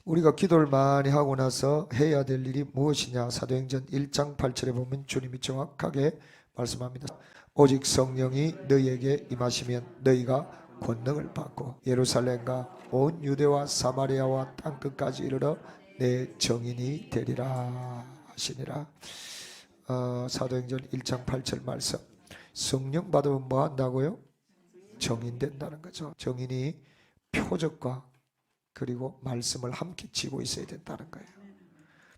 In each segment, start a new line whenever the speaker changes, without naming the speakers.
우리가 기도를 많이 하고 나서 해야 될 일이 무엇이냐? 사도행전 1장 8절에 보면 주님이 정확하게 말씀합니다. 오직 성령이 너희에게 임하시면 너희가 권능을 받고 예루살렘과 온 유대와 사마리아와 땅끝까지 이르러 내 증인이 되리라 하시니라. 사도행전 1장 8절 말씀. 성령 받으면 뭐 한다고요? 증인 된다는 거죠. 증인이 표적과 그리고 말씀을 함께 쥐고 있어야 된다는 거예요.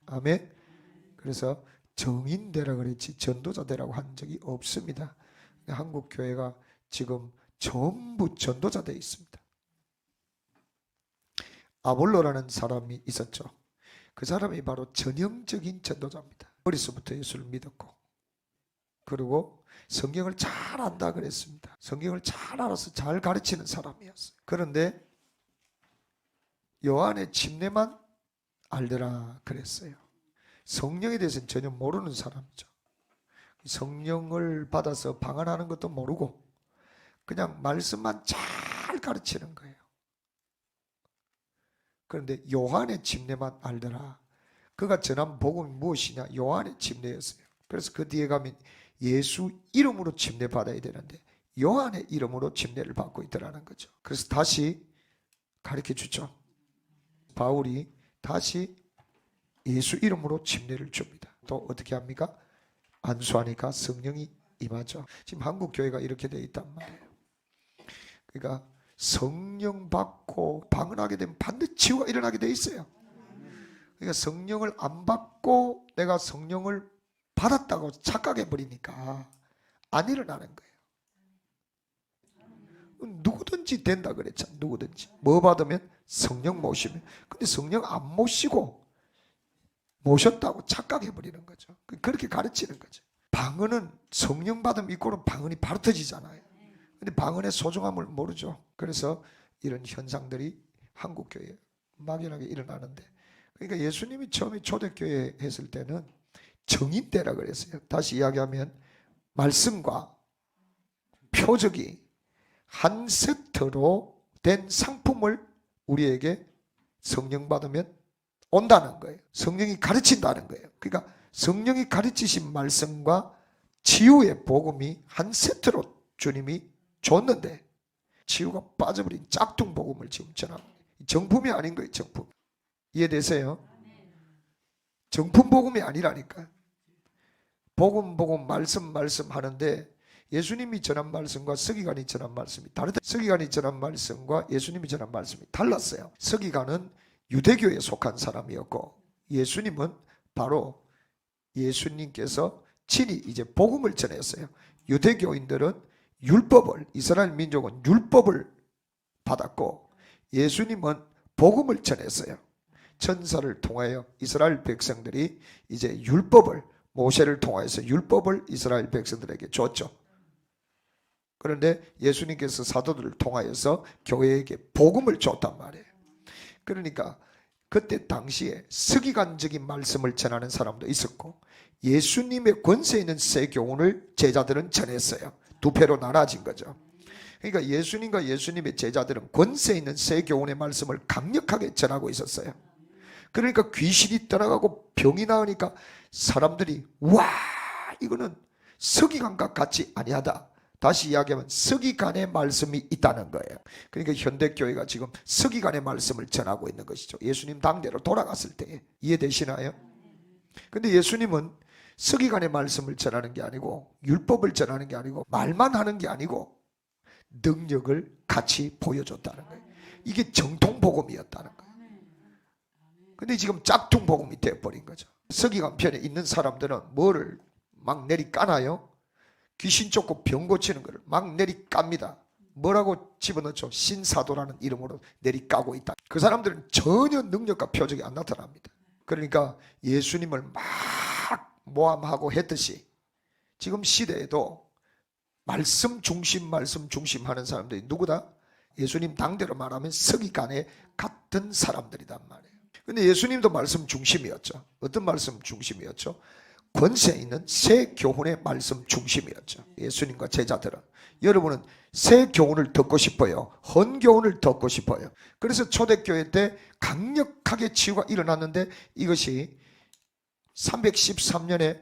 아멘. 그래서 증인 되라 그랬지 전도자 되라고 한 적이 없습니다. 한국 교회가 지금 전부 전도자 되어 있습니다. 아볼로라는 사람이 있었죠. 그 사람이 바로 전형적인 전도자입니다. 어려서부터 예수를 믿었고 그리고 성경을 잘 안다 그랬습니다. 성경을 잘 알아서 잘 가르치는 사람이었어요. 그런데 요한의 침례만 알더라 그랬어요. 성령에 대해서는 전혀 모르는 사람이죠. 성령을 받아서 방언하는 것도 모르고 그냥 말씀만 잘 가르치는 거예요. 그런데 요한의 침례만 알더라. 그가 전한 복음이 무엇이냐? 요한의 침례였어요. 그래서 그 뒤에 가면 예수 이름으로 침례 받아야 되는데 요한의 이름으로 침례를 받고 있더라는 거죠. 그래서 다시 가르쳐 주죠. 바울이 다시 예수 이름으로 침례를 줍니다. 또 어떻게 합니까? 안수하니까 성령이 임하죠. 지금 한국 교회가 이렇게 되어 있단 말이에요. 그러니까 성령 받고 방언하게 되면 반드시 치유가 일어나게 되어 있어요. 그러니까 성령을 안 받고 내가 성령을 받았다고 착각해 버리니까 안 일어나는 거예요. 누구든지 된다 그랬잖아. 누구든지 뭐 받으면 성령 모시면. 근데 성령 안 모시고 모셨다고 착각해 버리는 거죠. 그렇게 가르치는 거죠. 방언은 성령 받음 이꼬는 방언이 바로 터지잖아요. 근데 방언의 소중함을 모르죠. 그래서 이런 현상들이 한국 교회에 막연하게 일어나는데, 그러니까 예수님이 처음에 초대교회 했을 때는 정인대라 그랬어요. 다시 이야기하면 말씀과 표적이 한 세트로 된 상품을 우리에게 성령 받으면 온다는 거예요. 성령이 가르친다는 거예요. 그러니까 성령이 가르치신 말씀과 치유의 복음이 한 세트로 주님이 줬는데 치유가 빠져버린 짝퉁 복음을 지금 전합니다. 정품이 아닌 거예요. 정품. 이해되세요? 정품 복음이 아니라니까요. 복음 말씀 하는데 예수님이 전한 말씀과 서기관이 전한 말씀이 다르다. 서기관이 전한 말씀과 예수님이 전한 말씀이 달랐어요. 서기관은 유대교에 속한 사람이었고 예수님은 바로 예수님께서 친히 이제 복음을 전했어요. 유대교인들은 율법을, 이스라엘 민족은 율법을 받았고 예수님은 복음을 전했어요. 천사를 통하여 이스라엘 백성들이 이제 율법을, 모세를 통하여서 율법을 이스라엘 백성들에게 줬죠. 그런데 예수님께서 사도들을 통하여서 교회에게 복음을 줬단 말이에요. 그러니까 그때 당시에 서기관적인 말씀을 전하는 사람도 있었고 예수님의 권세 있는 새 교훈을 제자들은 전했어요. 두 패로 나눠진 거죠. 그러니까 예수님과 예수님의 제자들은 권세 있는 새 교훈의 말씀을 강력하게 전하고 있었어요. 그러니까 귀신이 떠나가고 병이 나으니까 사람들이 와, 이거는 서기관과 같이 아니하다. 다시 이야기하면 서기관의 말씀이 있다는 거예요. 그러니까 현대교회가 지금 서기관의 말씀을 전하고 있는 것이죠. 예수님 당대로 돌아갔을 때. 이해되시나요? 근데 예수님은 서기관의 말씀을 전하는 게 아니고 율법을 전하는 게 아니고 말만 하는 게 아니고 능력을 같이 보여줬다는 거예요. 이게 정통복음이었다는 거예요. 근데 지금 짝퉁복음이 되어버린 거죠. 서기관 편에 있는 사람들은 뭐를 막 내리 까나요? 귀신 쫓고 병 고치는 것을 막 내리 깝니다. 뭐라고 집어넣죠? 신사도라는 이름으로 내리 까고 있다. 그 사람들은 전혀 능력과 표적이 안 나타납니다. 그러니까 예수님을 막 모함하고 했듯이 지금 시대에도 말씀 중심 하는 사람들이 누구다? 예수님 당대로 말하면 서기관의 같은 사람들이란 말이에요. 근데 예수님도 말씀 중심이었죠. 어떤 말씀 중심이었죠? 권세 있는 새 교훈의 말씀 중심이었죠. 예수님과 제자들은. 여러분은 새 교훈을 듣고 싶어요? 헌 교훈을 듣고 싶어요? 그래서 초대교회 때 강력하게 치유가 일어났는데 이것이 313년에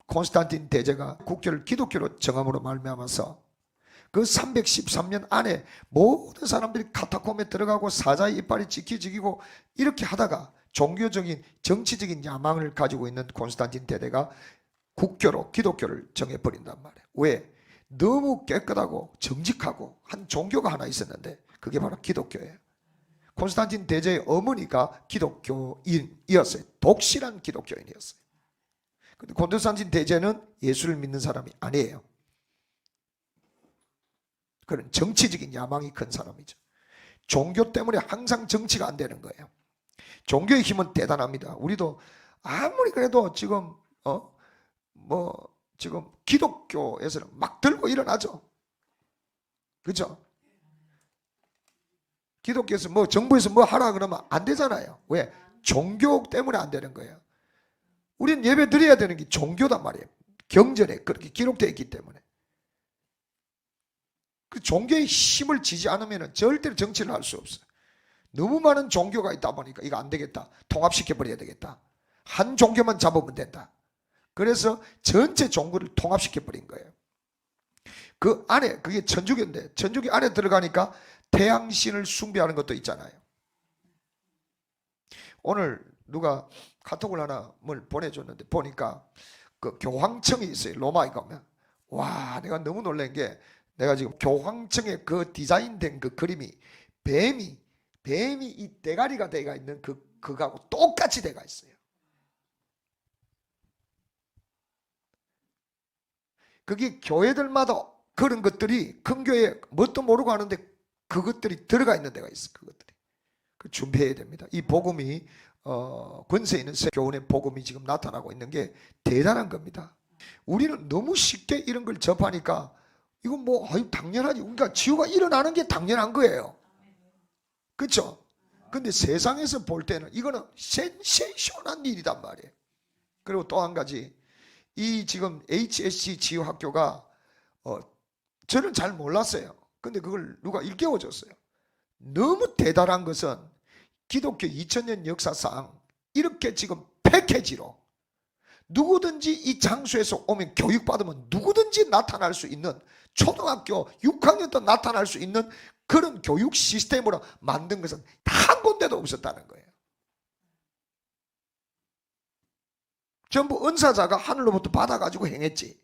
콘스탄틴 대제가 국교를 기독교로 정함으로 말미암아서 그 313년 안에 모든 사람들이 카타콤에 들어가고 사자의 이빨이 지키지키고 이렇게 하다가 종교적인 정치적인 야망을 가지고 있는 콘스탄틴 대제가 국교로 기독교를 정해버린단 말이에요. 왜? 너무 깨끗하고 정직하고 한 종교가 하나 있었는데 그게 바로 기독교예요. 콘스탄틴 대제의 어머니가 기독교인이었어요. 독실한 기독교인이었어요. 근데 콘스탄틴 대제는 예수를 믿는 사람이 아니에요. 그런 정치적인 야망이 큰 사람이죠. 종교 때문에 항상 정치가 안 되는 거예요. 종교의 힘은 대단합니다. 우리도 아무리 그래도 지금 지금 기독교에서는 막 들고 일어나죠. 그렇죠? 기독교에서 정부에서 하라 그러면 안 되잖아요. 왜? 종교 때문에 안 되는 거예요. 우리는 예배 드려야 되는 게 종교단 말이에요. 경전에 그렇게 기록되어 있기 때문에. 그 종교의 힘을 지지 않으면 절대로 정치를 할 수 없어요. 너무 많은 종교가 있다 보니까 이거 안 되겠다. 통합시켜버려야 되겠다. 한 종교만 잡으면 된다. 그래서 전체 종교를 통합시켜버린 거예요. 그 안에 그게 천주교인데 천주교 안에 들어가니까 태양신을 숭배하는 것도 있잖아요. 오늘 누가 카톡을 하나 보내줬는데 보니까 그 교황청이 있어요. 로마에 가면. 와, 내가 너무 놀란 게 내가 지금 교황청에 그 디자인된 그 그림이 뱀이 이 대가리가 되어 있는 그거하고 똑같이 되어 있어요. 그게 교회들마다 그런 것들이 큰 교회에 뭣도 모르고 하는데 그것들이 들어가 있는 데가 있어. 그것들이 준비해야 됩니다. 이 복음이 권세 있는 새 교훈의 복음이 지금 나타나고 있는 게 대단한 겁니다. 우리는 너무 쉽게 이런 걸 접하니까 이건 당연하지. 그러니까 치유가 일어나는 게 당연한 거예요. 그렇죠? 근데 세상에서 볼 때는 이거는 센세이션한 일이단 말이에요. 그리고 또 한 가지, 이 지금 HSC 치유학교가 저는 잘 몰랐어요. 근데 그걸 누가 일깨워줬어요. 너무 대단한 것은 기독교 2000년 역사상 이렇게 지금 패키지로 누구든지 이 장소에서 오면 교육받으면 누구든지 나타날 수 있는, 초등학교 6학년 때 나타날 수 있는 그런 교육 시스템으로 만든 것은 단 한 군데도 없었다는 거예요. 전부 은사자가 하늘로부터 받아가지고 행했지.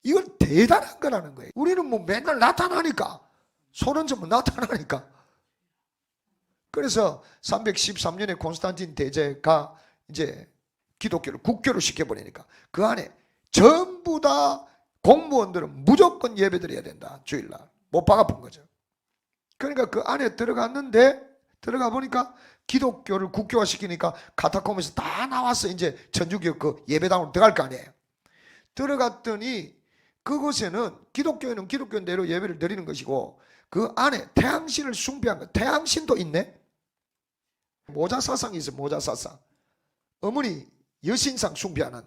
이건 대단한 거라는 거예요. 우리는 맨날 나타나니까, 소련전부 나타나니까. 그래서 313년에 콘스탄틴 대제가 이제 기독교를 국교로 시켜버리니까 그 안에 전부 다 공무원들은 무조건 예배드려야 된다. 주일날. 못 박아본 거죠. 그러니까 그 안에 들어가 보니까 기독교를 국교화 시키니까 카타콤에서 다 나와서 이제 천주교 그 예배당으로 들어갈 거 아니에요. 들어갔더니 그곳에는 기독교는 기독교대로 예배를 드리는 것이고 그 안에 태양신을 숭배한 거. 태양신도 있네. 모자사상이 있어요. 모자사상. 어머니 여신상 숭배하는.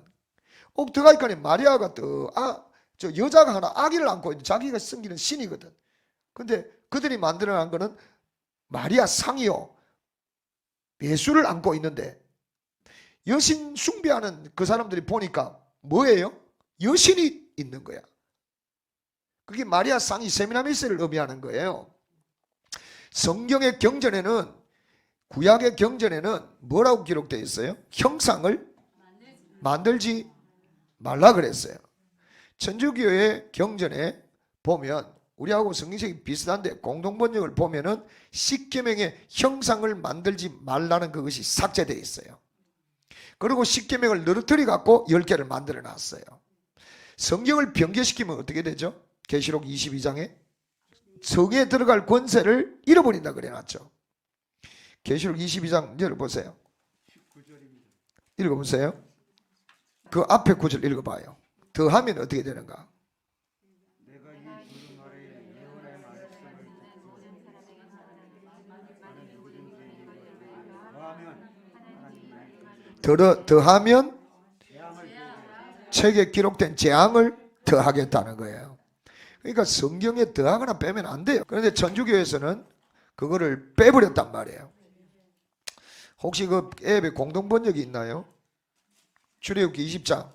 들어가니까 마리아가 저 여자가 하나 아기를 안고 있는, 자기가 섬기는 신이거든. 근데 그들이 만들어낸 거는 마리아 상이요, 예수를 안고 있는데 여신 숭배하는 그 사람들이 보니까 뭐예요? 여신이 있는 거야. 그게 마리아 상이 세미나미스를 의미하는 거예요. 성경의 경전에는, 구약의 경전에는 뭐라고 기록되어 있어요? 형상을 만들지 말라 그랬어요. 천주교의 경전에 보면 우리하고 성경책이 비슷한데 공동번역을 보면은 십계명의 형상을 만들지 말라는 그것이 삭제되어 있어요. 그리고 십계명을 늘어뜨려 갖고 10개를 만들어 놨어요. 성경을 변개시키면 어떻게 되죠? 계시록 22장에 성에 들어갈 권세를 잃어버린다 그래 놨죠. 계시록 22장 열어보세요. 읽어보세요. 그 앞에 구절 읽어봐요. 더 하면 어떻게 되는가? 더하면 책에 기록된 재앙을 더하겠다는 거예요. 그러니까 성경에 더하거나 빼면 안 돼요. 그런데 천주교에서는 그거를 빼버렸단 말이에요. 혹시 그 앱에 공동번역이 있나요? 출애굽기 20장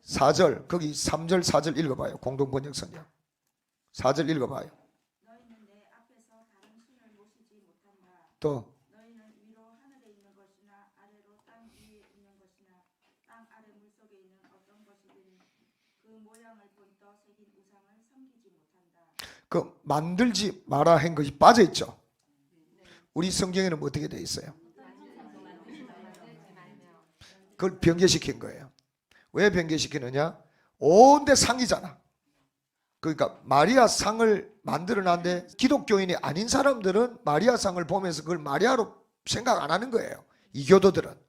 4절, 거기 3절 4절 읽어봐요. 공동번역 성경 4절 읽어봐요. 또 그 만들지 마라 한 것이 빠져있죠. 우리 성경에는 어떻게 되어 있어요? 그걸 변개시킨 거예요. 왜 변개시키느냐? 온데 상이잖아. 그러니까 마리아 상을 만들어놨는데 기독교인이 아닌 사람들은 마리아 상을 보면서 그걸 마리아로 생각 안 하는 거예요. 이교도들은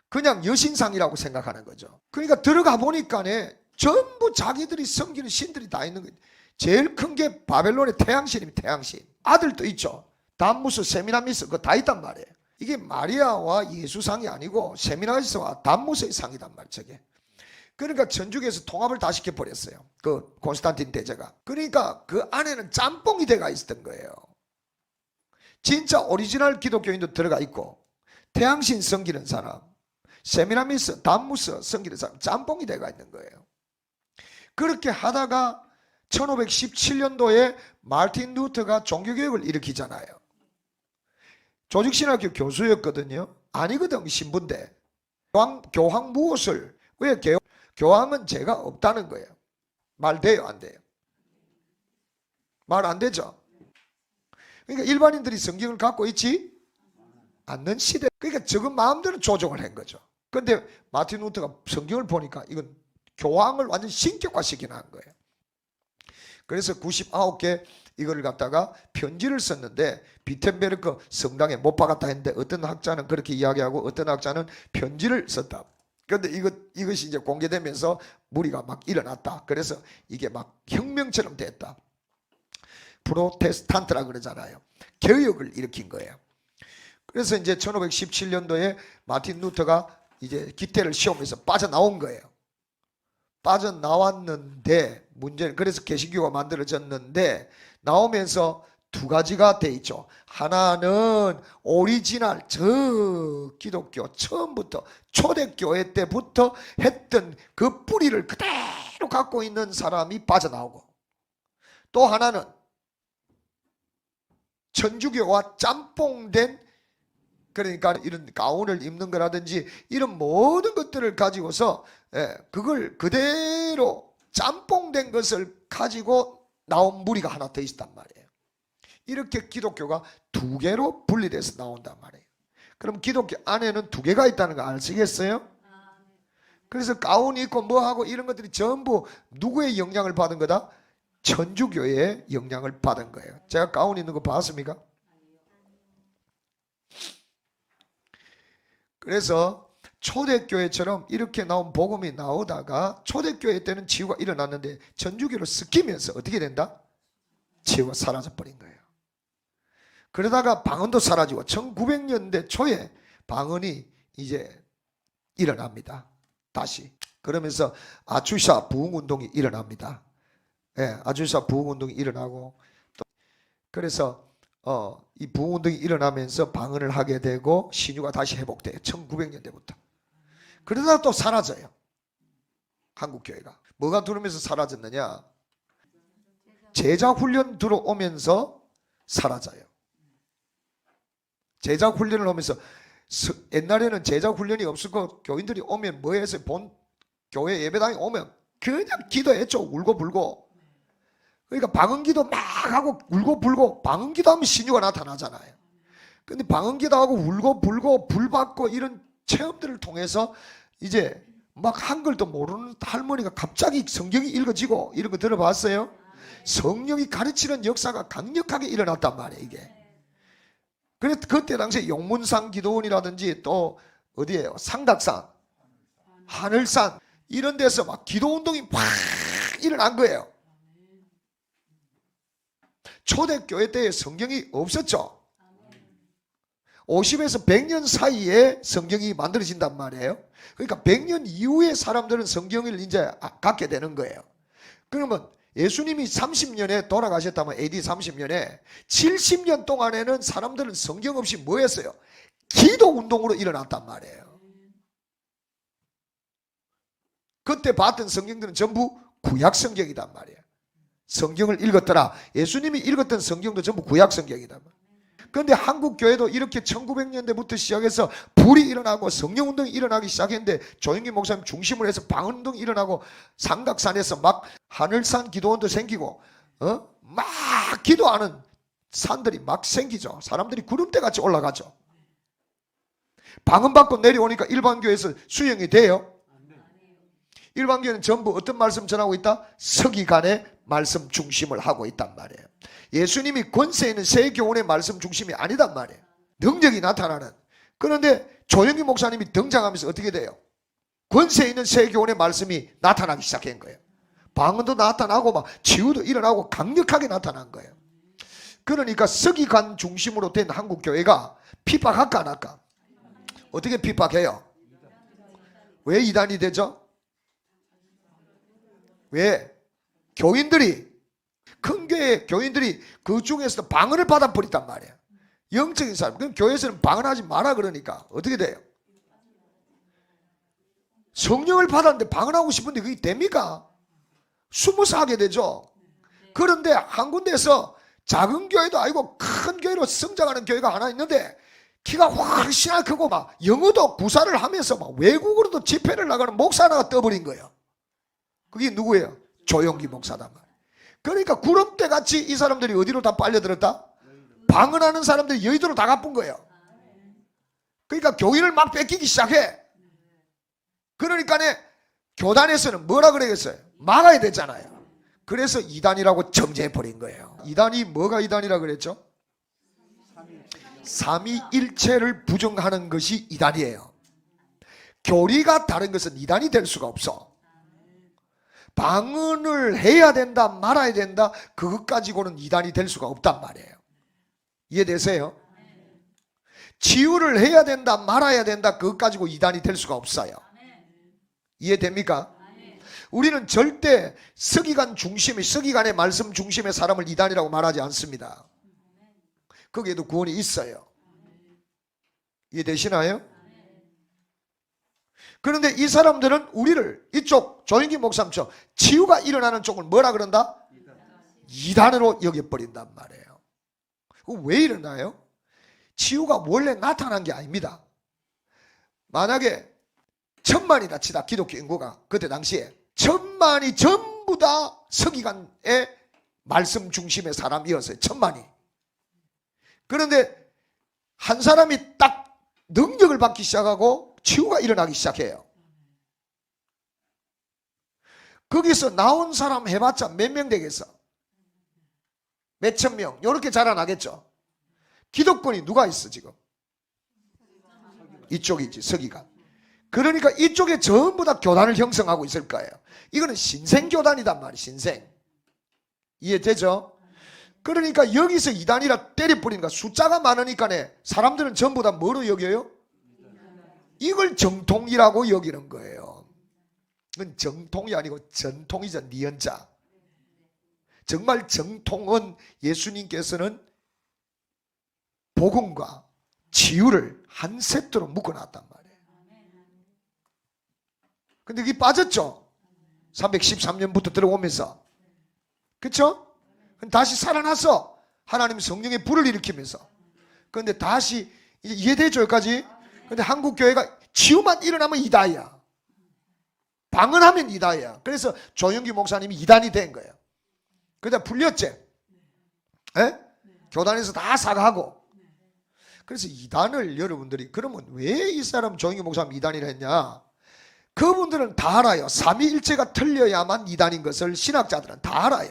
그냥 여신상이라고 생각하는 거죠. 그러니까 들어가 보니까네 전부 자기들이 섬기는 신들이 다 있는 거예요. 제일 큰 게 바벨론의 태양신입니다. 태양신. 아들도 있죠. 담무스, 세미나미스 그거 다 있단 말이에요. 이게 마리아와 예수상이 아니고 세미나미스와 담무스의 상이단 말이에요. 저게. 그러니까 천주교에서 통합을 다 시켜버렸어요. 그 콘스탄틴 대제가. 그러니까 그 안에는 짬뽕이 돼가 있었던 거예요. 진짜 오리지널 기독교인도 들어가 있고 태양신 섬기는 사람, 세미나미스, 담무스 섬기는 사람 짬뽕이 돼가 있는 거예요. 그렇게 하다가 1517년도에 마르틴 루터가 종교개혁을 일으키잖아요. 조직신학교 교수였거든요. 아니거든 신부인데. 교황 무엇을 왜 교황은 죄가 없다는 거예요. 말 돼요 안 돼요? 말 안 되죠. 그러니까 일반인들이 성경을 갖고 있지 않는 시대. 그러니까 적은 마음대로 조정을 한 거죠. 그런데 마틴 루터가 성경을 보니까 이건 교황을 완전 신격화시키는 거예요. 그래서 99개 이거를 갖다가 편지를 썼는데 비텐베르크 성당에 못 박았다 했는데 어떤 학자는 그렇게 이야기하고 어떤 학자는 편지를 썼다. 그런데 이것이 이제 공개되면서 무리가 막 일어났다. 그래서 이게 막 혁명처럼 됐다. 프로테스탄트라 그러잖아요. 개혁을 일으킨 거예요. 그래서 이제 1517년도에 마틴 루터가 이제 기태를 씌우면서 빠져나온 거예요. 빠져나왔는데 문제는 그래서 개신교가 만들어졌는데 나오면서 두 가지가 돼 있죠. 하나는 오리지널 저 기독교 처음부터 초대교회 때부터 했던 그 뿌리를 그대로 갖고 있는 사람이 빠져나오고 또 하나는 천주교와 짬뽕된 그러니까 이런 가운을 입는 거라든지 이런 모든 것들을 가지고서 그걸 그대로 짬뽕된 것을 가지고 나온 무리가 하나 더 있단 말이에요. 이렇게 기독교가 두 개로 분리돼서 나온단 말이에요. 그럼 기독교 안에는 두 개가 있다는 거 아시겠어요? 그래서 가운 입고 뭐하고 이런 것들이 전부 누구의 영향을 받은 거다? 천주교의 영향을 받은 거예요. 제가 가운 있는 거 봤습니까? 그래서 초대교회처럼 이렇게 나온 복음이 나오다가 초대교회 때는 치유가 일어났는데 천주교로 섞이면서 어떻게 된다? 치유가 사라져버린 거예요. 그러다가 방언도 사라지고 1900년대 초에 방언이 이제 일어납니다. 다시. 그러면서 아주사 부흥운동이 일어납니다. 아주사 부흥운동이 일어나고 또 그래서 이 부흥운동이 일어나면서 방언을 하게 되고 신유가 다시 회복돼요. 1900년대부터. 그러다가 또 사라져요. 한국교회가. 뭐가 들어오면서 사라졌느냐? 제자훈련 들어오면서 사라져요. 제자훈련을 하면서 옛날에는 제자훈련이 없었고 교인들이 오면 뭐 했어요? 본 교회 예배당에 오면 그냥 기도했죠. 울고불고. 그러니까 방언기도 막 하고 울고불고 방언기도 하면 신유가 나타나잖아요. 근데 방언기도 하고 울고불고 불받고 이런 체험들을 통해서 이제 막 한글도 모르는 할머니가 갑자기 성경이 읽어지고 이런 거 들어봤어요? 성령이 가르치는 역사가 강력하게 일어났단 말이에요. 이게. 그래서 그때 당시에 용문산 기도원이라든지 또 어디에요? 상닭산, 하늘산 이런 데서 막 기도운동이 팍 일어난 거예요. 초대교회 때에 성경이 없었죠. 50에서 100년 사이에 성경이 만들어진단 말이에요. 그러니까 100년 이후에 사람들은 성경을 이제 갖게 되는 거예요. 그러면 예수님이 30년에 돌아가셨다면 AD 30년에 70년 동안에는 사람들은 성경 없이 뭐 했어요? 기도 운동으로 일어났단 말이에요. 그때 봤던 성경들은 전부 구약 성경이단 말이에요. 성경을 읽었더라. 예수님이 읽었던 성경도 전부 구약 성경이단 말이에요. 그런데 한국 교회도 이렇게 1900년대부터 시작해서 불이 일어나고 성령운동이 일어나기 시작했는데 조영기 목사님 중심으로 해서 방언운동이 일어나고 삼각산에서 막 하늘산 기도원도 생기고 막 기도하는 산들이 막 생기죠. 사람들이 구름대같이 올라가죠. 방언 받고 내려오니까 일반교회에서 수용이 돼요. 일반교회는 전부 어떤 말씀 전하고 있다? 서기관의 말씀 중심을 하고 있단 말이에요. 예수님이 권세 있는 새 교훈의 말씀 중심이 아니단 말이에요. 능력이 나타나는. 그런데 조영기 목사님이 등장하면서 어떻게 돼요? 권세 있는 새 교훈의 말씀이 나타나기 시작한 거예요. 방언도 나타나고 막 치유도 일어나고 강력하게 나타난 거예요. 그러니까 서기관 중심으로 된 한국 교회가 핍박할까 안 할까? 어떻게 핍박해요? 왜 이단이 되죠? 왜? 교인들이 큰 교회 교인들이 그 중에서도 방언을 받아버렸단 말이에요. 영적인 사람. 그럼 교회에서는 방언하지 마라 그러니까 어떻게 돼요? 성령을 받았는데 방언하고 싶은데 그게 됩니까? 숨어서 하게 되죠. 그런데 한 군데에서 작은 교회도 아니고 큰 교회로 성장하는 교회가 하나 있는데 키가 훨씬 크고 막 영어도 구사를 하면서 막 외국으로도 집회를 나가는 목사 하나가 떠버린 거예요. 그게 누구예요? 조영기 목사단 말이에요. 그러니까 구름대같이 이 사람들이 어디로 다 빨려들었다? 방언하는 사람들이 여의도로 다 가쁜 거예요. 그러니까 교인을 막 뺏기기 시작해. 그러니까 교단에서는 뭐라 그러겠어요? 막아야 되잖아요. 그래서 이단이라고 정죄해버린 거예요. 이단이 뭐가 이단이라 그랬죠? 삼위일체를 부정하는 것이 이단이에요. 교리가 다른 것은 이단이 될 수가 없어. 방언을 해야 된다 말아야 된다 그것 가지고는 이단이 될 수가 없단 말이에요. 이해되세요? 치유를 해야 된다 말아야 된다 그것 가지고 이단이 될 수가 없어요. 이해됩니까? 우리는 절대 서기관 중심의 서기관의 말씀 중심의 사람을 이단이라고 말하지 않습니다. 거기에도 구원이 있어요. 이해되시나요? 그런데 이 사람들은 우리를 이쪽 조영기 목사님처럼 치유가 일어나는 쪽을 뭐라 그런다? 이단으로 여겨버린단 말이에요. 왜 일어나요? 치유가 원래 나타난 게 아닙니다. 만약에 1000만이다 치다 기독교 인구가 그때 당시에 1000만이 전부 다 서기관의 말씀 중심의 사람이었어요. 1000만이. 그런데 한 사람이 딱 능력을 받기 시작하고 치유가 일어나기 시작해요. 거기서 나온 사람 해봤자 몇 명 되겠어? 몇천 명 이렇게 자라나겠죠. 기득권이 누가 있어 지금? 이쪽이지 서기관. 그러니까 이쪽에 전부 다 교단을 형성하고 있을 거예요. 이거는 신생교단이단 말이에요. 신생. 이해되죠? 그러니까 여기서 이단이라 때려버리니까 숫자가 많으니까 사람들은 전부 다 뭐로 여겨요? 이걸 정통이라고 여기는 거예요. 이건 정통이 아니고 전통이죠. 니은자. 정말 정통은 예수님께서는 복음과 치유를 한 세트로 묶어놨단 말이에요. 근데 이게 빠졌죠. 313년부터 들어오면서. 그렇죠? 다시 살아나서 하나님 성령의 불을 일으키면서. 그런데 다시 이해되죠 여기까지? 근데 한국 교회가 치유만 일어나면 이단이야. 방언하면 이단이야. 그래서 조영기 목사님이 이단이 된 거예요. 그러다 풀렸지? 에? 교단에서 다 사과하고. 그래서 이단을 여러분들이 그러면 왜 이 사람 조영기 목사님 이단이라 했냐? 그분들은 다 알아요. 삼위일체가 틀려야만 이단인 것을 신학자들은 다 알아요.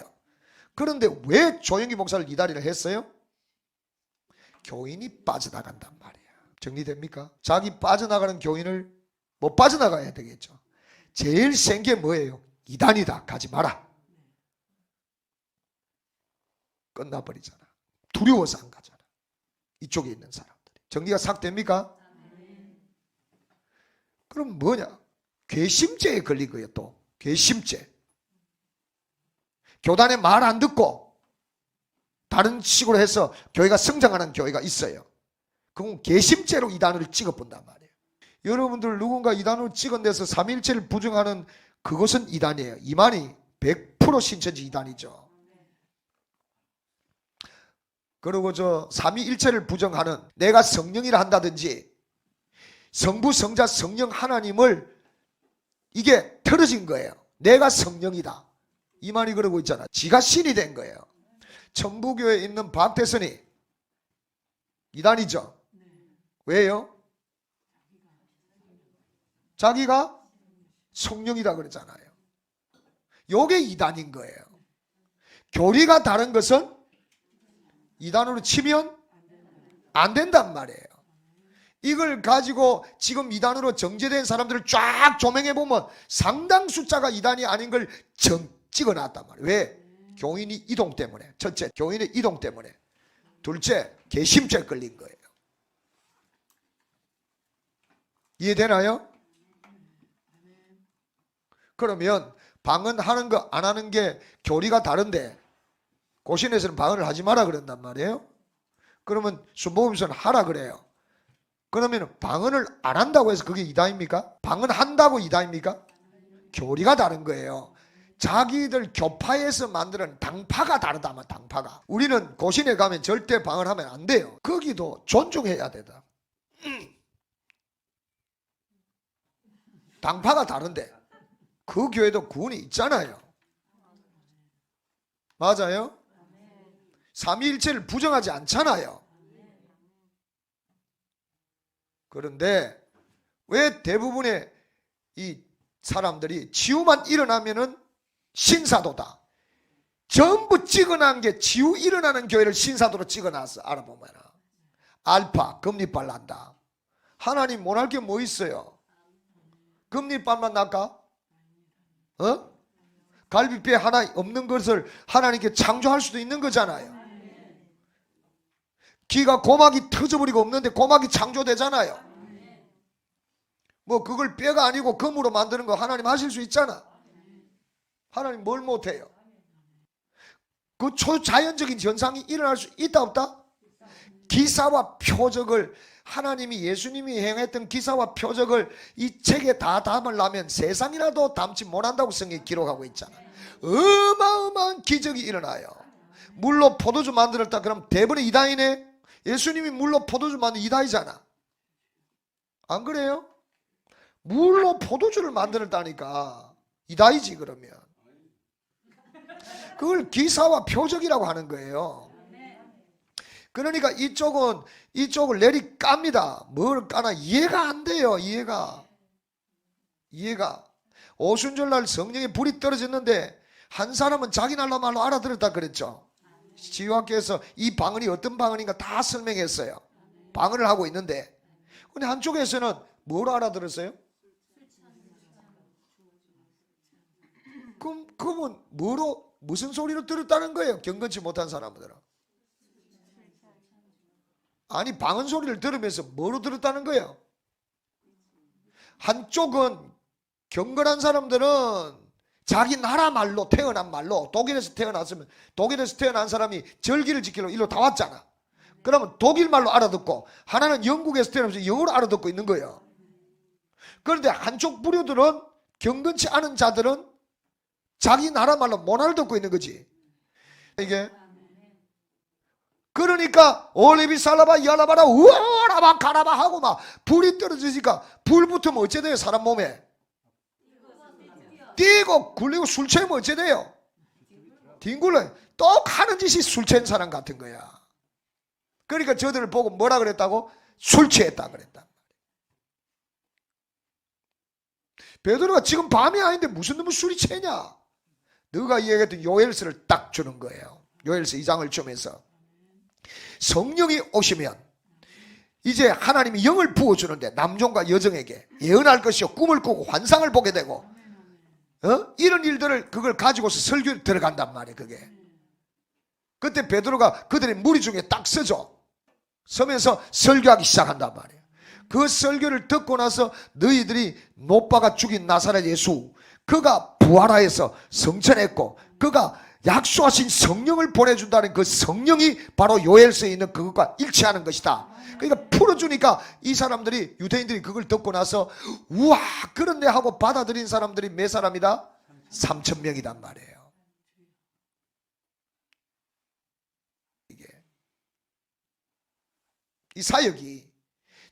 그런데 왜 조영기 목사를 이단이라 했어요? 교인이 빠져나간단 말이에요. 정리됩니까? 자기 빠져나가는 교인을 못 빠져나가야 되겠죠. 제일 센 게 뭐예요? 이단이다. 가지 마라. 끝나버리잖아. 두려워서 안 가잖아. 이쪽에 있는 사람들이. 정리가 싹 됩니까? 그럼 뭐냐? 괘씸죄에 걸린 거예요. 또 괘씸죄. 교단의 말 안 듣고 다른 식으로 해서 교회가 성장하는 교회가 있어요. 그건 괘씸죄로 이단으로 찍어본단 말이에요. 여러분들 누군가 이단으로 찍어내서 삼위일체를 부정하는 그것은 이단이에요. 이만희 100% 신천지 이단이죠. 그리고 저 삼위일체를 부정하는, 내가 성령이라 한다든지 성부 성자 성령 하나님을, 이게 틀어진 거예요. 내가 성령이다, 이만희 그러고 있잖아. 지가 신이 된 거예요. 천부교에 있는 박태선이 이단이죠. 왜요? 자기가 성령이다 그러잖아요. 요게 이단인 거예요. 교리가 다른 것은 이단으로 치면 안 된단 말이에요. 이걸 가지고 지금 이단으로 정제된 사람들을 쫙 조명해 보면 상당 숫자가 이단이 아닌 걸 찍어놨단 말이에요. 왜? 교인이 이동 때문에. 첫째, 교인의 이동 때문에. 둘째, 괘씸죄 걸린 거예요. 이해되나요? 그러면 방언하는 거 안 하는 게 교리가 다른데 고신에서는 방언을 하지 마라 그런단 말이에요. 그러면 순복음에서는 하라 그래요. 그러면 방언을 안 한다고 해서 그게 이단입니까? 방언한다고 이단입니까? 교리가 다른 거예요. 자기들 교파에서 만드는 당파가 다르다면 당파가. 우리는 고신에 가면 절대 방언하면 안 돼요. 거기도 존중해야 되다. 당파가 다른데 그 교회도 구원이 있잖아요. 맞아요? 삼위일체를 부정하지 않잖아요. 그런데 왜 대부분의 이 사람들이 치유만 일어나면은 신사도다, 전부 찍어놓은 게 치유 일어나는 교회를 신사도로 찍어놨어. 알아보면 알파 금리빨 난다. 하나님 못할 게 뭐 있어요? 금리빨만 날까? 갈비뼈 하나 없는 것을 하나님께 창조할 수도 있는 거잖아요. 귀가 고막이 터져버리고 없는데 고막이 창조되잖아요. 뭐 그걸 뼈가 아니고 금으로 만드는 거 하나님 하실 수 있잖아. 하나님 뭘 못해요? 그 초자연적인 현상이 일어날 수 있다 없다? 기사와 표적을 하나님이, 예수님이 행했던 기사와 표적을 이 책에 다 담으려면 세상이라도 담지 못한다고 성경이 기록하고 있잖아. 어마어마한 기적이 일어나요. 물로 포도주 만들었다 그럼 대부분의 이단이네. 예수님이 물로 포도주 만든 이단이잖아. 안 그래요? 물로 포도주를 만들었다니까 이단이지. 그러면 그걸 기사와 표적이라고 하는 거예요. 그러니까 이쪽을 내리 깝니다. 뭘 까나 이해가 안 돼요. 이해가 오순절날 성령의 불이 떨어졌는데 한 사람은 자기 날로 말로 알아들었다 그랬죠. 지휘학교에서 이 방언이 어떤 방언인가 다 설명했어요. 방언을 하고 있는데 근데 한쪽에서는 뭘 알아들었어요? 그러면 무슨 소리로 들었다는 거예요? 경건치 못한 사람들은. 아니 방언 소리를 들으면서 뭐로 들었다는 거예요? 한쪽은 경건한 사람들은 자기 나라 말로, 태어난 말로, 독일에서 태어났으면 독일에서 태어난 사람이 절기를 지키려고 일로 다 왔잖아. 그러면 독일 말로 알아듣고 하나는 영국에서 태어나면서 영어로 알아듣고 있는 거예요. 그런데 한쪽 부류들은, 경건치 않은 자들은 자기 나라 말로 못 알아듣고 있는 거지. 이게 그러니까 올리비 살라바 야라바라 우라바 가라바 하고 막 불이 떨어지니까 불 붙으면 어째 돼요? 사람 몸에 뛰고 굴리고 술 취하면 어째 돼요? 뒹굴러요. 똑하는 짓이 술 취한 사람 같은 거야. 그러니까 저들을 보고 뭐라 그랬다고? 술 취했다 그랬다. 베드로가 지금 밤이 아닌데 무슨 놈의 술이 취냐? 너가 이야기했던 요엘서를 딱 주는 거예요. 요엘서 2장을 주면서 성령이 오시면 이제 하나님이 영을 부어주는데 남종과 여종에게 예언할 것이요 꿈을 꾸고 환상을 보게 되고 이런 일들을 그걸 가지고서 설교에 들어간단 말이에요. 그게 그때 베드로가 그들의 무리 중에 딱 서죠. 서면서 설교하기 시작한단 말이에요. 그 설교를 듣고 나서 너희들이 노빠가 죽인 나사렛 예수, 그가 부활하여서 성천했고 그가 약속하신 성령을 보내준다는 그 성령이 바로 요엘서에 있는 그것과 일치하는 것이다. 그러니까 풀어주니까 이 사람들이, 유대인들이 그걸 듣고 나서 우와 그런데 하고 받아들인 사람들이 몇 사람이다? 3,000명이란 말이에요. 이게 이 사역이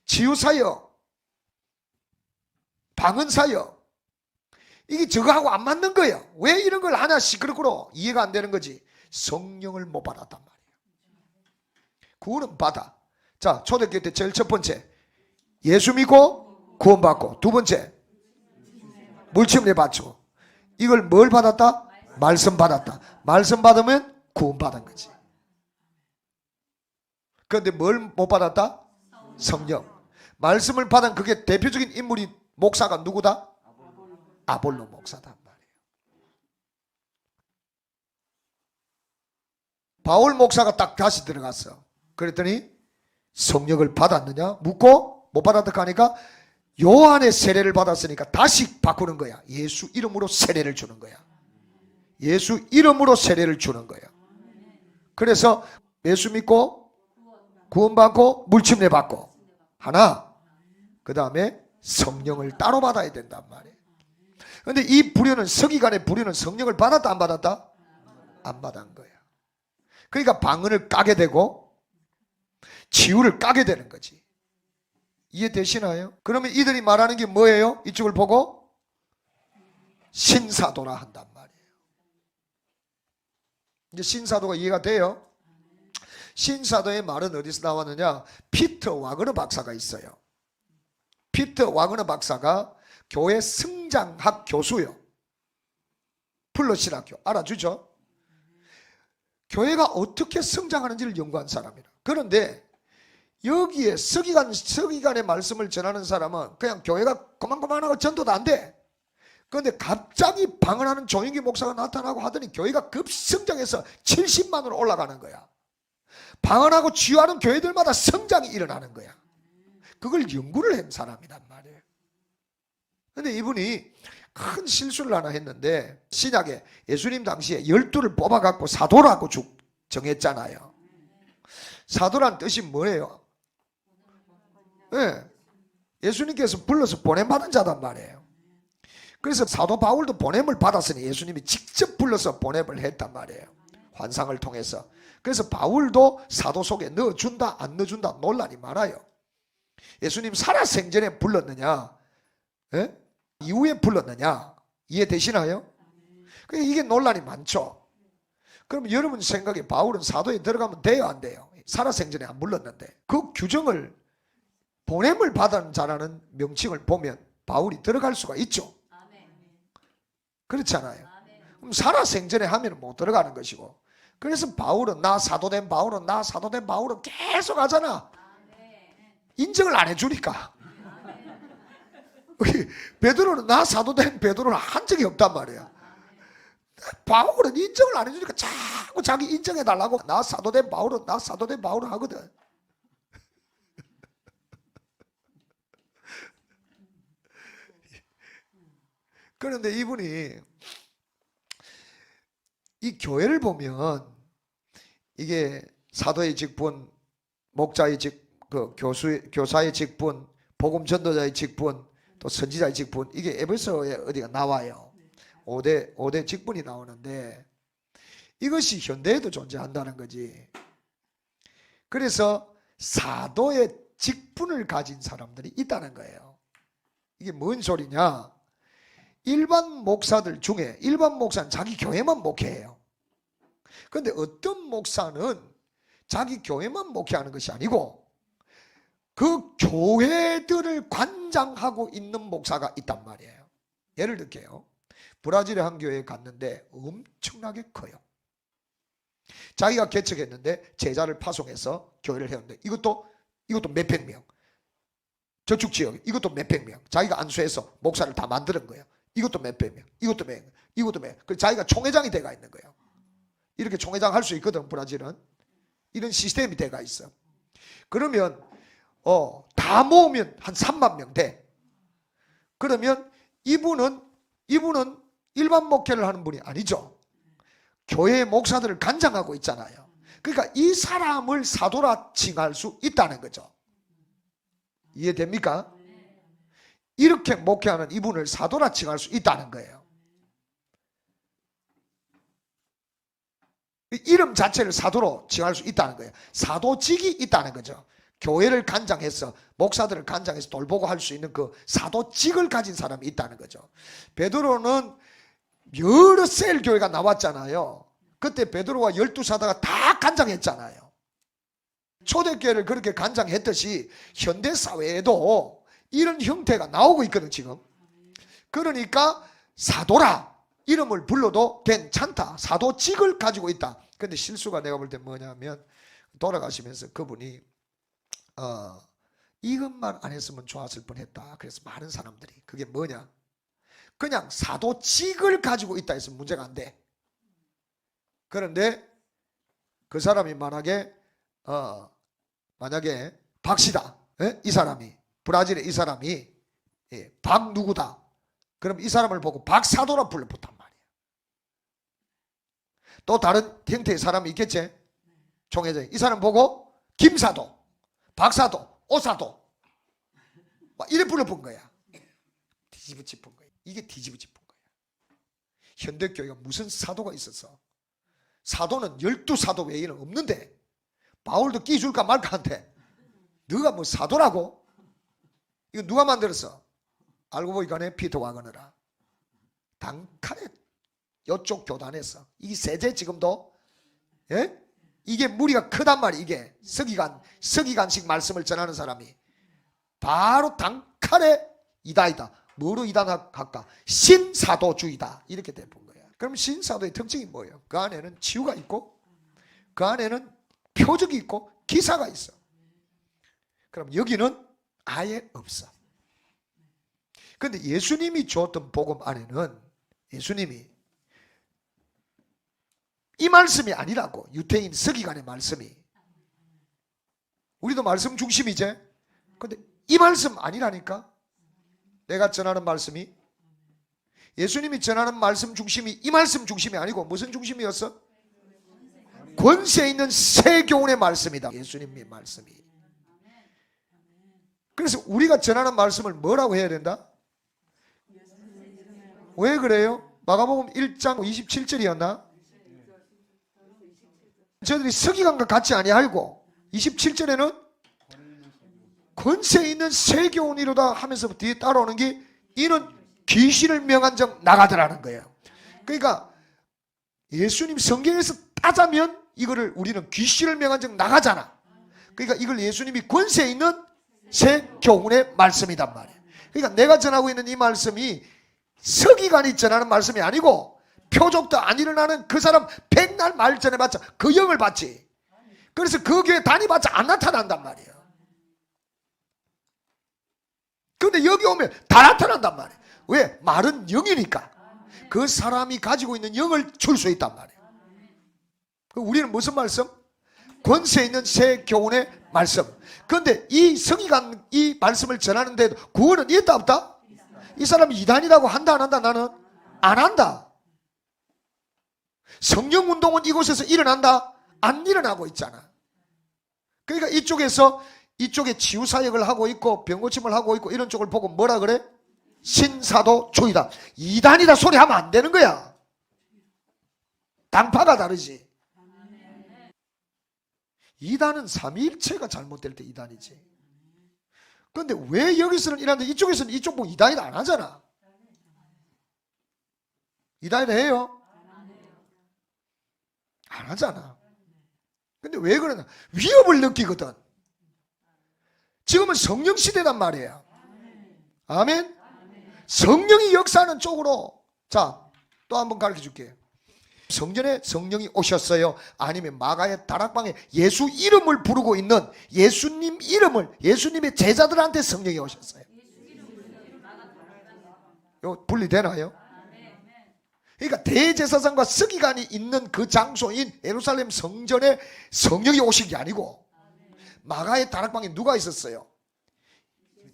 치유사역, 방언사역, 이게 저거하고 안 맞는 거예요. 왜 이런 걸 하냐 시끄럽고 이해가 안 되는 거지. 성령을 못 받았단 말이에요. 구원은 받아. 자, 초대교회 때 제일 첫 번째 예수 믿고 구원받고, 두 번째 물침례 받고. 이걸 뭘 받았다? 말씀 받았다. 말씀 받으면 구원받은 거지. 그런데 뭘 못 받았다? 성령. 말씀을 받은 그게 대표적인 인물이 목사가 누구다? 아볼로 목사단 말이에요. 바울 목사가 딱 다시 들어갔어. 그랬더니 성령을 받았느냐 묻고 못 받았다 하니까 요한의 세례를 받았으니까 다시 바꾸는 거야. 예수 이름으로 세례를 주는 거야. 예수 이름으로 세례를 주는 거야. 그래서 예수 믿고 구원받고 물침례 받고 하나, 그 다음에 성령을 따로 받아야 된단 말이에요. 그런데 이 부류는, 서기관의 부류는 성령을 받았다 안 받았다? 안 받은 거야. 그러니까 방언을 까게 되고 치유를 까게 되는 거지. 이해되시나요? 그러면 이들이 말하는 게 뭐예요? 이쪽을 보고 신사도라 한단 말이에요. 이제 신사도가 이해가 돼요? 신사도의 말은 어디서 나왔느냐? 피터 와그너 박사가 있어요. 피터 와그너 박사가 교회 성장학 교수요. 플러신학교 알아주죠? 교회가 어떻게 성장하는지를 연구한 사람이라. 그런데 여기에 서기관의 말씀을 전하는 사람은 그냥 교회가 고만고만하고 전도도 안 돼. 그런데 갑자기 방언하는 조영기 목사가 나타나고 하더니 교회가 급성장해서 70만으로 올라가는 거야. 방언하고 치유하는 교회들마다 성장이 일어나는 거야. 그걸 연구를 한 사람이란 말이에요. 그런데 이분이 큰 실수를 하나 했는데, 신약에 예수님 당시에 12를 뽑아갖고 사도라고 정했잖아요. 사도란 뜻이 뭐예요? 네. 예수님께서 불러서 보냄받은 자단 말이에요. 그래서 사도 바울도 보냄을 받았으니 예수님이 직접 불러서 보냄을 했단 말이에요. 환상을 통해서. 그래서 바울도 사도 속에 넣어준다 안 넣어준다 논란이 많아요. 예수님 살아생전에 불렀느냐, 예? 이후에 불렀느냐, 이해되시나요? 이게 논란이 많죠. 그럼 여러분 생각에 바울은 사도에 들어가면 돼요 안 돼요? 살아생전에 안 불렀는데 그 규정을, 보냄을 받은 자라는 명칭을 보면 바울이 들어갈 수가 있죠. 그렇잖아요. 그럼 살아생전에 하면 못 들어가는 것이고, 그래서 바울은 나 사도된 바울은 나 사도된 바울은 계속 하잖아. 인정을 안 해주니까. 베드로는 나 사도된 베드로는 한 적이 없단 말이야. 바울은 인정을 안 해주니까 자꾸 자기 인정해달라고 나 사도된 바울은 나 사도된 바울은 하거든. 그런데 이분이 이 교회를 보면 이게 사도의 직분, 목자의 교사의 직분, 복음 전도자의 직분, 또 선지자의 직분, 이게 에베소에 어디가 나와요. 5대 직분이 나오는데 이것이 현대에도 존재한다는 거지. 그래서 사도의 직분을 가진 사람들이 있다는 거예요. 이게 뭔 소리냐? 일반 목사들 중에, 일반 목사는 자기 교회만 목회해요. 그런데 어떤 목사는 자기 교회만 목회하는 것이 아니고 그 교회들을 관장하고 있는 목사가 있단 말이에요. 예를 들게요. 브라질의 한 교회에 갔는데 엄청나게 커요. 자기가 개척했는데 제자를 파송해서 교회를 해왔는데 이것도 몇백 명. 저축 지역 이것도 몇백 명. 자기가 안수해서 목사를 다 만드는 거예요. 이것도 몇백 명, 이것도 몇 명, 이것도 몇 명. 그 자기가 총회장이 돼가 있는 거예요. 이렇게 총회장 할 수 있거든, 브라질은. 이런 시스템이 돼가 있어. 그러면 다 모으면 한 3만 명 돼. 그러면 이분은 일반 목회를 하는 분이 아니죠. 교회 목사들을 간장하고 있잖아요. 그러니까 이 사람을 사도라 칭할 수 있다는 거죠. 이해됩니까? 이렇게 목회하는 이분을 사도라 칭할 수 있다는 거예요. 이름 자체를 사도로 칭할 수 있다는 거예요. 사도직이 있다는 거죠. 교회를 간장해서 목사들을 간장해서 돌보고 할 수 있는 그 사도직을 가진 사람이 있다는 거죠. 베드로는 여러 셀 교회가 나왔잖아요. 그때 베드로와 12사도가 다 간장했잖아요. 초대교회를 그렇게 간장했듯이 현대사회에도 이런 형태가 나오고 있거든 지금. 그러니까 사도라 이름을 불러도 괜찮다. 사도직을 가지고 있다. 근데 실수가 내가 볼 때 뭐냐면 돌아가시면서 그분이 이것만 안 했으면 좋았을 뻔했다. 그래서 많은 사람들이 그게 뭐냐, 그냥 사도직을 가지고 있다 해서 문제가 안 돼. 그런데 그 사람이 만약에 박씨다, 이 사람이 브라질의 이 사람이 박 누구다, 그럼 이 사람을 보고 박사도라 불러붙단 말이야. 또 다른 형태의 사람이 있겠지. 총회장이 이 사람 보고 김사도, 박사도, 오사도 막 이래 불러본 거야. 뒤집어 짚은 거야. 이게 뒤집어 짚은 거야. 현대교회가 무슨 사도가 있었어? 사도는 12사도 외에는 없는데 바울도 끼 줄까 말까 한테 너가 뭐 사도라고? 이거 누가 만들었어? 알고 보니까 피터 와그너라. 단칼에 이쪽 교단에서 이 세제 지금도 이게 무리가 크단 말이야. 이게 서기관식 말씀을 전하는 사람이 바로 단칼에 이다이다. 뭐로 이단할까? 신사도주의다. 이렇게 돼본 거야. 그럼 신사도의 특징이 뭐예요? 그 안에는 치유가 있고 그 안에는 표적이 있고 기사가 있어. 그럼 여기는 아예 없어. 그런데 예수님이 줬던 복음 안에는 예수님이 이 말씀이 아니라고. 유태인 서기관의 말씀이. 우리도 말씀 중심이지. 그런데 이 말씀 아니라니까. 내가 전하는 말씀이, 예수님이 전하는 말씀 중심이 이 말씀 중심이 아니고 무슨 중심이었어? 권세 있는 새 교훈의 말씀이다. 예수님의 말씀이. 그래서 우리가 전하는 말씀을 뭐라고 해야 된다? 왜 그래요? 마가복음 1장 27절이었나? 저들이 서기관과 같이 아니하고 27절에는 권세 있는 새 교훈이로다 하면서 뒤에 따라오는 게 이는 귀신을 명한 적 나가더라는 거예요. 그러니까 예수님 성경에서 따자면 이거를 우리는 귀신을 명한 적 나가잖아. 그러니까 이걸 예수님이 권세 있는 새 교훈의 말씀이단 말이에요. 그러니까 내가 전하고 있는 이 말씀이 서기관이 전하는 말씀이 아니고 표적도 안 일어나는 그 사람 백날 말전에 봤자 그 영을 봤지. 그래서 그 교회 다니봤자 안 나타난단 말이에요. 그런데 여기 오면 다 나타난단 말이에요. 왜? 말은 영이니까. 그 사람이 가지고 있는 영을 줄 수 있단 말이에요. 우리는 무슨 말씀? 권세 있는 새 교훈의 말씀. 그런데 이 서기관 이 말씀을 전하는데도 구원은 있다 없다? 이 사람이 이단이라고 한다 안 한다? 나는 안 한다. 성령 운동은 이곳에서 일어난다? 안 일어나고 있잖아. 그러니까 이쪽에 치유 사역을 하고 있고 병고침을 하고 있고 이런 쪽을 보고 뭐라 그래? 신사도주의다. 이단이다 소리 하면 안 되는 거야. 당파가 다르지. 이단은 삼위일체가 잘못될 때 이단이지. 그런데 왜 여기서는 이란데 이쪽에서는 이쪽 보고 이단이다 안 하잖아. 이단이다 해요? 안 하잖아. 근데 왜 그러나? 위협을 느끼거든. 지금은 성령 시대단 말이에요. 아멘. 성령이 역사하는 쪽으로. 자, 또 한번 가르쳐 줄게요. 성전에 성령이 오셨어요? 아니면 마가의 다락방에 예수 이름을 부르고 있는 예수님 이름을, 예수님의 제자들한테 성령이 오셨어요? 이거 분리되나요? 그러니까 대제사장과 서기관이 있는 그 장소인 예루살렘 성전에 성령이 오신 게 아니고 마가의 다락방에 누가 있었어요?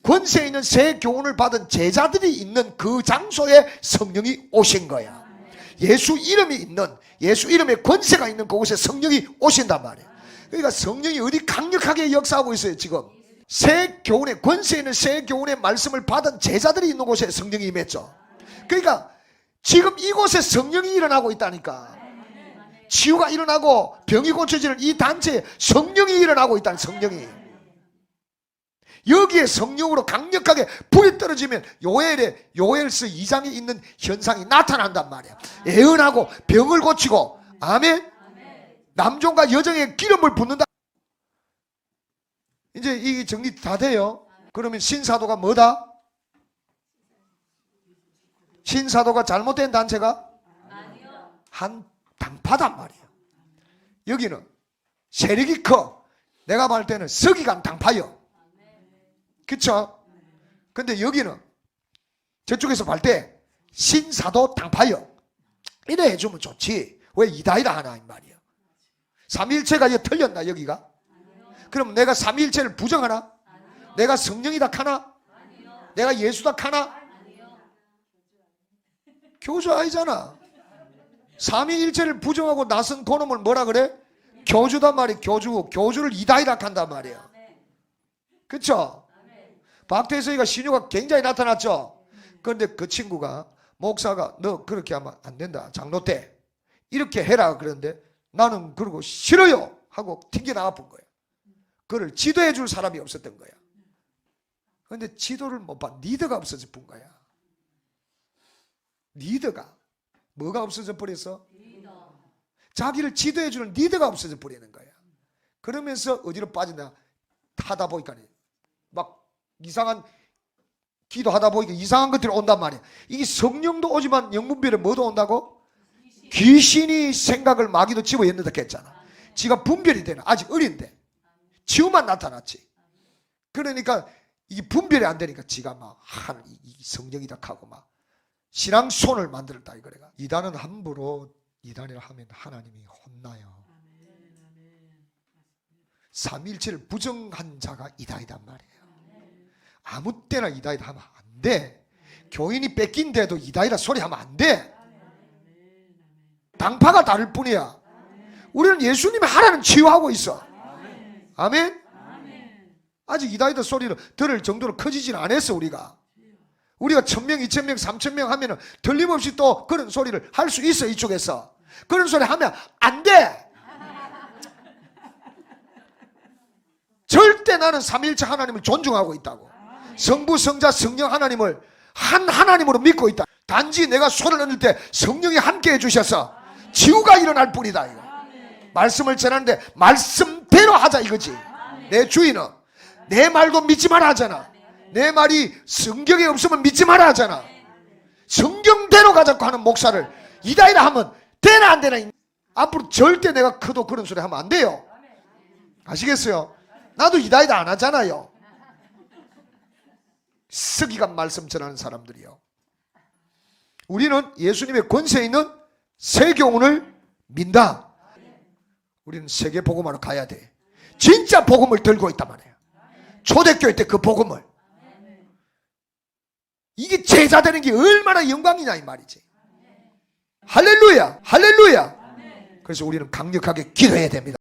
권세 있는 새 교훈을 받은 제자들이 있는 그 장소에 성령이 오신 거야. 예수 이름이 있는, 예수 이름의 권세가 있는 그곳에 성령이 오신단 말이에요. 그러니까 성령이 어디 강력하게 역사하고 있어요. 지금 새 교훈의, 권세 있는 새 교훈의 말씀을 받은 제자들이 있는 곳에 성령이 임했죠. 그러니까 지금 이곳에 성령이 일어나고 있다니까. 치유가 일어나고 병이 고쳐지는 이 단체에 성령이 일어나고 있다는, 성령이. 여기에 성령으로 강력하게 불이 떨어지면 요엘서 2장에 있는 현상이 나타난단 말이야. 애언하고 병을 고치고, 아멘. 남종과 여종의 기름을 붓는다. 이제 이 정리 다 돼요. 그러면 신사도가 뭐다? 신사도가 잘못된 단체가 한 당파단 말이에요. 여기는 세력이 커. 내가 볼 때는 서기관 당파요. 그쵸? 근데 여기는 저쪽에서 볼 때 신사도 당파요. 이래 해주면 좋지. 왜 이다이다 하나 이 말이에요. 삼위일체가 이제 틀렸나 여기가? 그럼 내가 삼위일체를 부정하나? 내가 성령이다 하나? 내가 예수다 하나? 교주 아니잖아. 삼위일체를 부정하고 나선 그놈을 뭐라 그래? 교주단 말이야. 교주를 이다이다 한단 말이야. 그쵸? 박태서이가 신유가 굉장히 나타났죠. 그런데 그 친구가, 목사가 너 그렇게 하면 안 된다, 장로 때 이렇게 해라 그러는데 나는 그러고 싫어요 하고 튕겨나가 본 거야. 그를 지도해 줄 사람이 없었던 거야. 그런데 지도를 못 봐. 리더가 없어져 본 거야. 리더가. 뭐가 없어져 버렸어? 자기를 지도해 주는 리더가 없어져 버리는 거야. 그러면서 어디로 빠지나 하다 보니까 막 이상한 기도하다 보니까 이상한 것들이 온단 말이야. 이게 성령도 오지만 영분별에 뭐도 온다고? 귀신이 생각을 마귀도 집어였는다 했잖아. 지가 분별이 되나? 아직 어린데 치유만 나타났지. 그러니까 이게 분별이 안 되니까 지가 막 이 성령이다 하고 막 신앙손을 만들었다 이거래가. 이단은 함부로 이단이라 하면 하나님이 혼나요. 삼일체를 부정한 자가 이단이단 말이에요. 아무 때나 이다이다 하면 안 돼. 교인이 뺏긴데도 이다이다 소리 하면 안 돼. 당파가 다를 뿐이야. 우리는 예수님이 하라는 치유하고 있어. 아멘. 아직 이다이다 소리를 들을 정도로 커지진 않았어. 우리가 1000명 2000명 3000명 하면은 틀림없이 또 그런 소리를 할 수 있어. 이쪽에서 그런 소리 하면 안 돼. 절대 나는 삼위일체 하나님을 존중하고 있다고. 성부, 성자, 성령 하나님을 한 하나님으로 믿고 있다. 단지 내가 손을 얹을 때 성령이 함께 해주셔서 치유가 일어날 뿐이다 이거. 말씀을 전하는데 말씀대로 하자 이거지. 내 주인은 내 말도 믿지 마라 하잖아. 내 말이 성경에 없으면 믿지 마라 하잖아. 성경대로 가자고 하는 목사를 이다이다 하면 되나 안 되나. 앞으로 절대 내가 커도 그런 소리 하면 안 돼요. 아시겠어요? 나도 이다이다 안 하잖아요. 서기관 말씀 전하는 사람들이요. 우리는 예수님의 권세 있는 새 교훈을 민다. 우리는 세계 복음하러 가야 돼. 진짜 복음을 들고 있단 말이에요. 초대교회 때 그 복음을. 이게 제자 되는 게 얼마나 영광이냐 이 말이지. 할렐루야, 할렐루야. 그래서 우리는 강력하게 기도해야 됩니다.